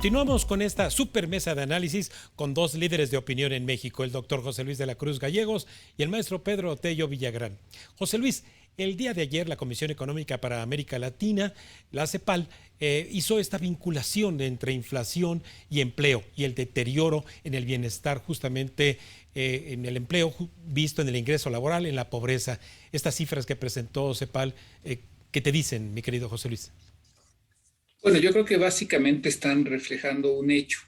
Continuamos con esta super mesa de análisis con dos líderes de opinión en México, el doctor José Luis de la Cruz Gallegos y el maestro Pedro Tello Villagrán. José Luis, el día de ayer la Comisión Económica para América Latina, la CEPAL, hizo esta vinculación entre inflación y empleo y el deterioro en el bienestar justamente en el empleo visto en el ingreso laboral, en la pobreza. Estas cifras que presentó CEPAL, ¿qué te dicen, mi querido José Luis? Bueno, yo creo que básicamente están reflejando un hecho.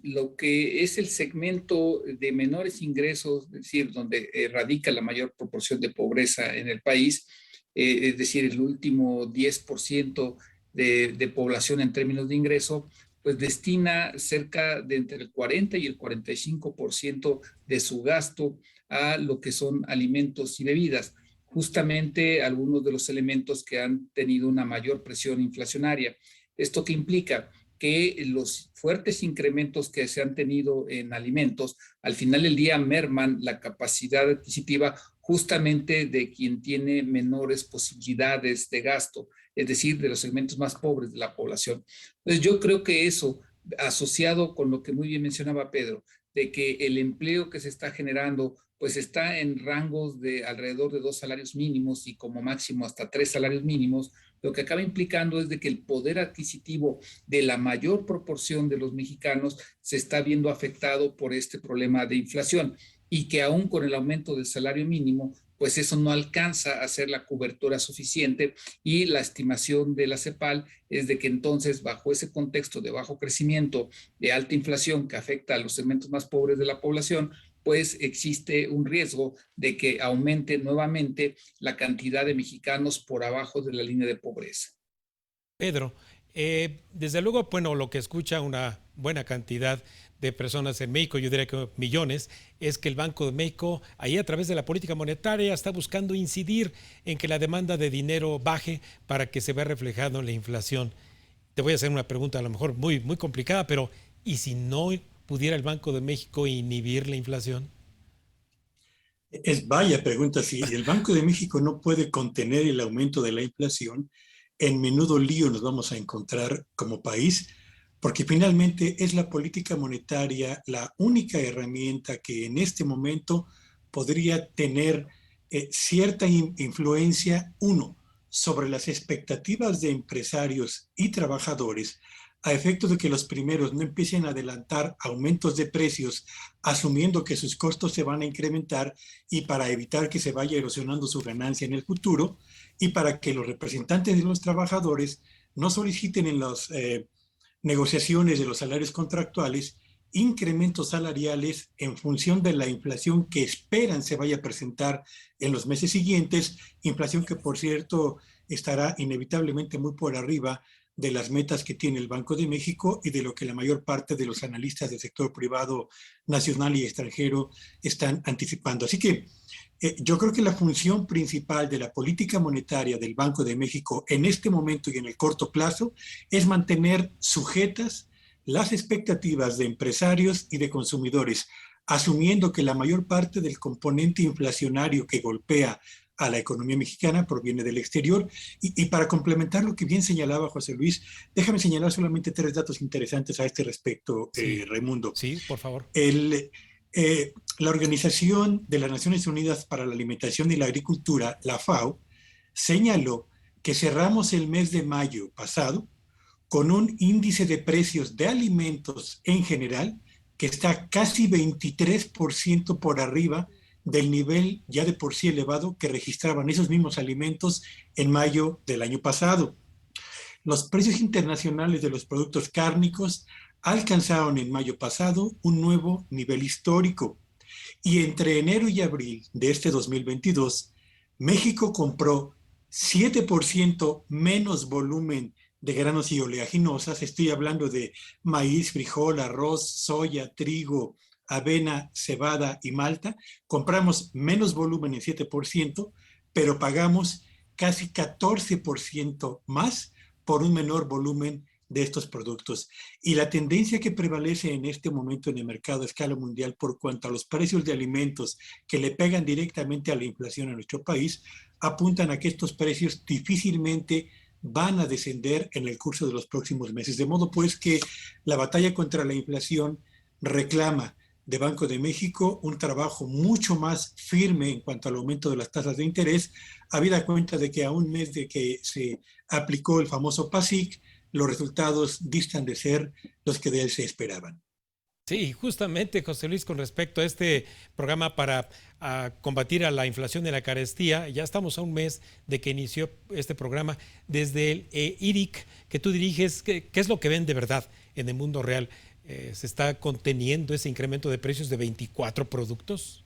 Lo que es el segmento de menores ingresos, es decir, donde radica la mayor proporción de pobreza en el país, es decir, el último 10% de población en términos de ingreso, pues destina cerca de entre el 40 y el 45% de su gasto a lo que son alimentos y bebidas, justamente algunos de los elementos que han tenido una mayor presión inflacionaria. ¿Esto qué implica? Que los fuertes incrementos que se han tenido en alimentos, al final del día merman la capacidad adquisitiva justamente de quien tiene menores posibilidades de gasto, es decir, de los segmentos más pobres de la población. Entonces yo creo que eso, asociado con lo que muy bien mencionaba Pedro, de que el empleo que se está generando pues está en rangos de alrededor de 2 salarios mínimos y como máximo hasta 3 salarios mínimos, lo que acaba implicando es de que el poder adquisitivo de la mayor proporción de los mexicanos se está viendo afectado por este problema de inflación y que aún con el aumento del salario mínimo, pues eso no alcanza a ser la cobertura suficiente y la estimación de la CEPAL es de que entonces bajo ese contexto de bajo crecimiento, de alta inflación que afecta a los segmentos más pobres de la población, pues existe un riesgo de que aumente nuevamente la cantidad de mexicanos por abajo de la línea de pobreza. Pedro, desde luego, bueno, lo que escucha una buena cantidad de personas en México, yo diría que millones, es que el Banco de México, ahí a través de la política monetaria, está buscando incidir en que la demanda de dinero baje para que se vea reflejado en la inflación. Te voy a hacer una pregunta a lo mejor muy, muy complicada, pero ¿y si no pudiera el Banco de México inhibir la inflación? Es vaya pregunta, si el Banco de México no puede contener el aumento de la inflación, en menudo lío nos vamos a encontrar como país, porque finalmente es la política monetaria la única herramienta que en este momento podría tener cierta influencia, uno, sobre las expectativas de empresarios y trabajadores, a efecto de que los primeros no empiecen a adelantar aumentos de precios, asumiendo que sus costos se van a incrementar y para evitar que se vaya erosionando su ganancia en el futuro, y para que los representantes de los trabajadores no soliciten en las negociaciones de los salarios contractuales incrementos salariales en función de la inflación que esperan se vaya a presentar en los meses siguientes, inflación que por cierto estará inevitablemente muy por arriba de las metas que tiene el Banco de México y de lo que la mayor parte de los analistas del sector privado nacional y extranjero están anticipando. Así que yo creo que la función principal de la política monetaria del Banco de México en este momento y en el corto plazo es mantener sujetas las expectativas de empresarios y de consumidores, asumiendo que la mayor parte del componente inflacionario que golpea a la economía mexicana proviene del exterior. Y para complementar lo que bien señalaba José Luis, déjame señalar solamente tres datos interesantes a este respecto, Sí, Raimundo. sí, por favor. La Organización de las Naciones Unidas para la Alimentación y la Agricultura, la FAO, señaló que cerramos el mes de mayo pasado con un índice de precios de alimentos en general que está casi 23% por arriba del nivel ya de por sí elevado que registraban esos mismos alimentos en mayo del año pasado. Los precios internacionales de los productos cárnicos alcanzaron en mayo pasado un nuevo nivel histórico. Y entre enero y abril de este 2022, México compró 7% menos volumen de granos y oleaginosas. Estoy hablando de maíz, frijol, arroz, soya, trigo, avena, cebada y malta. Compramos menos volumen en 7%, pero pagamos casi 14% más por un menor volumen de estos productos. Y la tendencia que prevalece en este momento en el mercado a escala mundial por cuanto a los precios de alimentos que le pegan directamente a la inflación en nuestro país, apuntan a que estos precios difícilmente van a descender en el curso de los próximos meses. De modo pues que la batalla contra la inflación reclama de Banco de México un trabajo mucho más firme en cuanto al aumento de las tasas de interés, habida cuenta de que a un mes de que se aplicó el famoso PASIC, los resultados distan de ser los que de él se esperaban. Sí, justamente, José Luis, con respecto a este programa para combatir a la inflación y la carestía, ya estamos a un mes de que inició este programa. Desde el IRIC que tú diriges, ¿qué es lo que ven de verdad en el mundo real? ¿Se está conteniendo ese incremento de precios de 24 productos?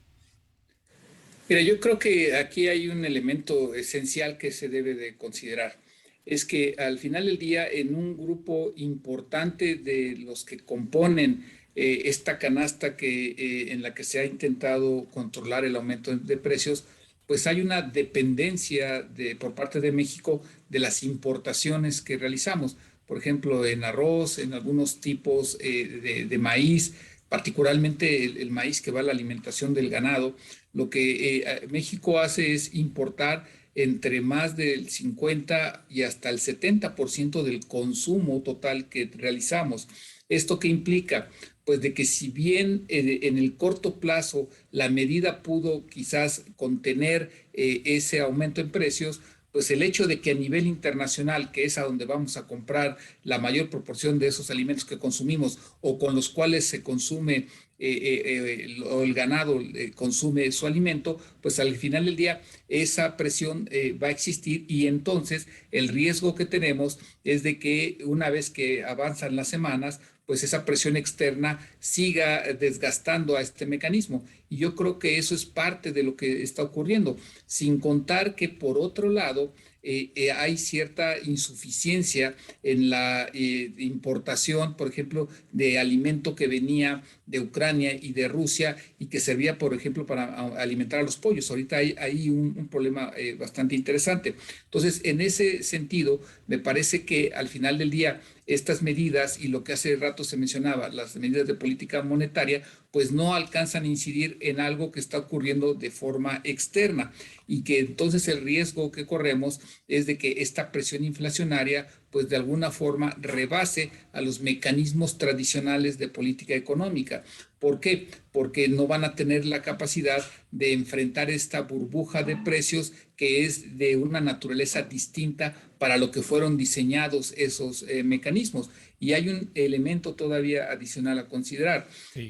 Mira, yo creo que aquí hay un elemento esencial que se debe de considerar. Es que al final del día, en un grupo importante de los que componen esta canasta en la que se ha intentado controlar el aumento de precios, pues hay una dependencia por parte de México de las importaciones que realizamos. Por ejemplo, en arroz, en algunos tipos de maíz, particularmente el maíz que va a la alimentación del ganado. Lo que México hace es importar entre más del 50 y hasta el 70% del consumo total que realizamos. ¿Esto qué implica? Pues de que si bien en el corto plazo la medida pudo quizás contener ese aumento en precios, pues el hecho de que a nivel internacional, que es a donde vamos a comprar la mayor proporción de esos alimentos que consumimos o con los cuales se consume o el ganado consume su alimento, pues al final del día esa presión va a existir y entonces el riesgo que tenemos es de que una vez que avanzan las semanas, pues esa presión externa siga desgastando a este mecanismo. Y yo creo que eso es parte de lo que está ocurriendo, sin contar que por otro lado hay cierta insuficiencia en la importación, por ejemplo, de alimento que venía de Ucrania y de Rusia y que servía, por ejemplo, para alimentar a los pollos. Ahorita hay un problema bastante interesante. Entonces, en ese sentido, me parece que al final del día, estas medidas y lo que hace rato se mencionaba, las medidas de política monetaria, pues no alcanzan a incidir en algo que está ocurriendo de forma externa y que entonces el riesgo que corremos es de que esta presión inflacionaria pues de alguna forma rebase a los mecanismos tradicionales de política económica. ¿Por qué? Porque no van a tener la capacidad de enfrentar esta burbuja de precios que es de una naturaleza distinta para lo que fueron diseñados esos mecanismos. Y hay un elemento todavía adicional a considerar. Sí.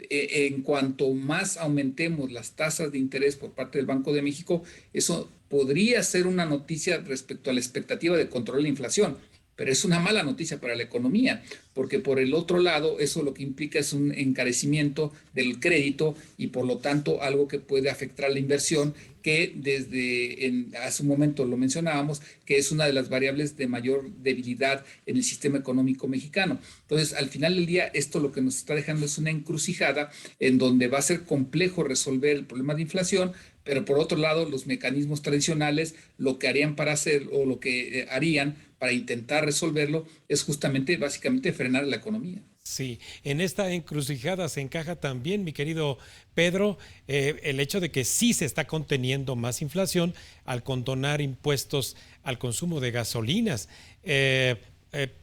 En cuanto más aumentemos las tasas de interés por parte del Banco de México, eso podría ser una noticia respecto a la expectativa de control de la inflación, pero es una mala noticia para la economía, porque por el otro lado, eso lo que implica es un encarecimiento del crédito y por lo tanto algo que puede afectar a la inversión, que hace un momento lo mencionábamos, que es una de las variables de mayor debilidad en el sistema económico mexicano. Entonces, al final del día, esto lo que nos está dejando es una encrucijada en donde va a ser complejo resolver el problema de inflación, pero por otro lado, los mecanismos tradicionales lo que harían para hacer o lo que harían para intentar resolverlo es justamente, básicamente, frenar la economía. Sí, en esta encrucijada se encaja también, mi querido Pedro, el hecho de que sí se está conteniendo más inflación al condonar impuestos al consumo de gasolinas.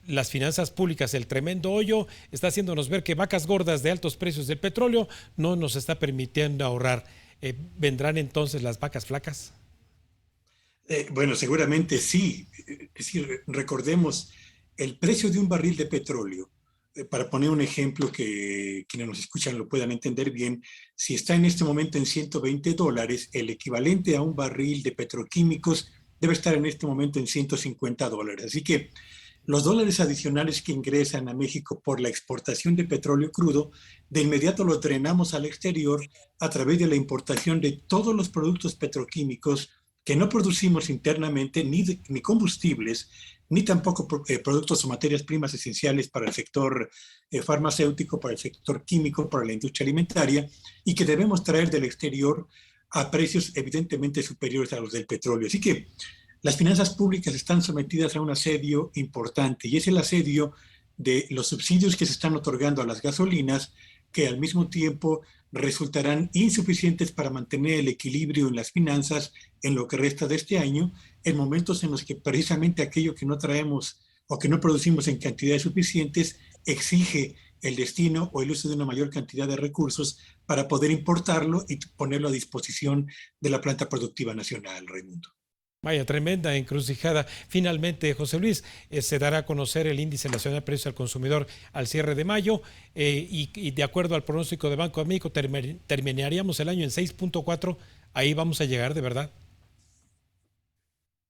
Las finanzas públicas, el tremendo hoyo, está haciéndonos ver que vacas gordas de altos precios del petróleo no nos está permitiendo ahorrar. ¿Vendrán entonces las vacas flacas? Bueno, seguramente sí. Es decir, recordemos el precio de un barril de petróleo. Para poner un ejemplo que quienes nos escuchan lo puedan entender bien, si está en este momento en $120, el equivalente a un barril de petroquímicos debe estar en este momento en $150. Así que los dólares adicionales que ingresan a México por la exportación de petróleo crudo, de inmediato los drenamos al exterior a través de la importación de todos los productos petroquímicos que no producimos internamente, ni combustibles, ni tampoco productos o materias primas esenciales para el sector farmacéutico, para el sector químico, para la industria alimentaria, y que debemos traer del exterior a precios evidentemente superiores a los del petróleo. Así que las finanzas públicas están sometidas a un asedio importante, y es el asedio de los subsidios que se están otorgando a las gasolinas, que al mismo tiempo resultarán insuficientes para mantener el equilibrio en las finanzas en lo que resta de este año, en momentos en los que precisamente aquello que no traemos o que no producimos en cantidades suficientes exige el destino o el uso de una mayor cantidad de recursos para poder importarlo y ponerlo a disposición de la planta productiva nacional, Raimundo. Vaya, tremenda encrucijada. Finalmente, José Luis, se dará a conocer el índice nacional de precios al consumidor al cierre de mayo y de acuerdo al pronóstico de Banco de México terminaríamos el año en 6.4. Ahí vamos a llegar, ¿de verdad?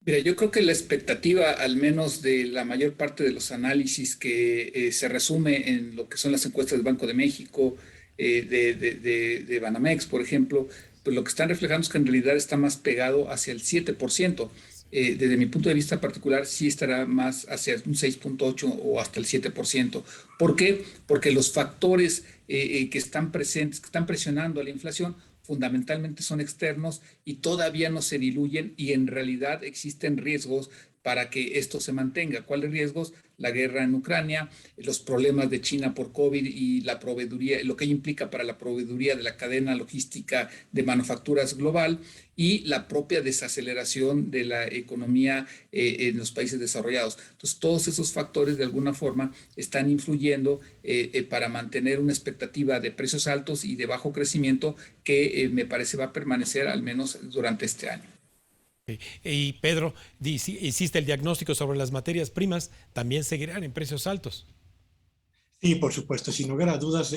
Mira, yo creo que la expectativa, al menos de la mayor parte de los análisis que se resume en lo que son las encuestas del Banco de México, de Banamex, por ejemplo, pues lo que están reflejando es que en realidad está más pegado hacia el 7%. Desde mi punto de vista particular, sí estará más hacia un 6.8 o hasta el 7%. ¿Por qué? Porque los factores que están presentes, que están presionando a la inflación, fundamentalmente son externos y todavía no se diluyen y en realidad existen riesgos para que esto se mantenga. ¿Cuáles riesgos? La guerra en Ucrania, los problemas de China por COVID y la proveeduría, lo que ello implica para la proveeduría de la cadena logística de manufacturas global y la propia desaceleración de la economía en los países desarrollados. Entonces, todos esos factores de alguna forma están influyendo para mantener una expectativa de precios altos y de bajo crecimiento que me parece va a permanecer al menos durante este año. Y Pedro, hiciste el diagnóstico sobre las materias primas, también seguirán en precios altos. Sí, por supuesto, sin lugar a dudas,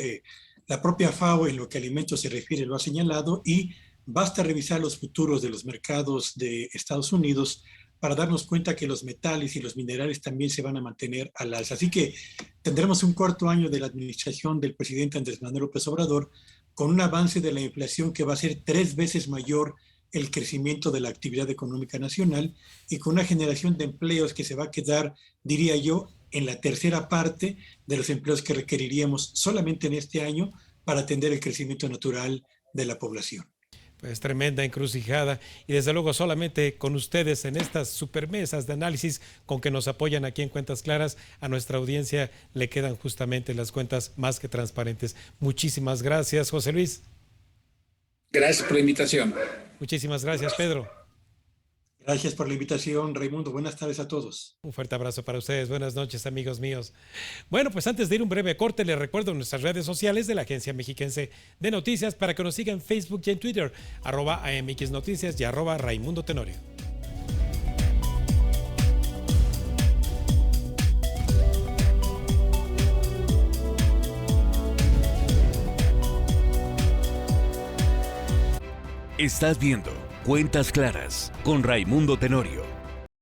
la propia FAO en lo que a alimentos se refiere lo ha señalado y basta revisar los futuros de los mercados de Estados Unidos para darnos cuenta que los metales y los minerales también se van a mantener al alza. Así que tendremos un cuarto año de la administración del presidente Andrés Manuel López Obrador con un avance de la inflación que va a ser 3 veces mayor el crecimiento de la actividad económica nacional y con una generación de empleos que se va a quedar, diría yo, en la tercera parte de los empleos que requeriríamos solamente en este año para atender el crecimiento natural de la población. Pues tremenda encrucijada y desde luego solamente con ustedes en estas supermesas de análisis con que nos apoyan aquí en Cuentas Claras, a nuestra audiencia le quedan justamente las cuentas más que transparentes. Muchísimas gracias, José Luis. Gracias por la invitación. Muchísimas gracias, Pedro. Gracias por la invitación, Raimundo. Buenas tardes a todos. Un fuerte abrazo para ustedes. Buenas noches, amigos míos. Bueno, pues antes de ir un breve corte, les recuerdo nuestras redes sociales de la Agencia Mexiquense de Noticias para que nos sigan en Facebook y en Twitter, @AMX Noticias y @Raimundo Tenorio. Estás viendo Cuentas Claras con Raimundo Tenorio.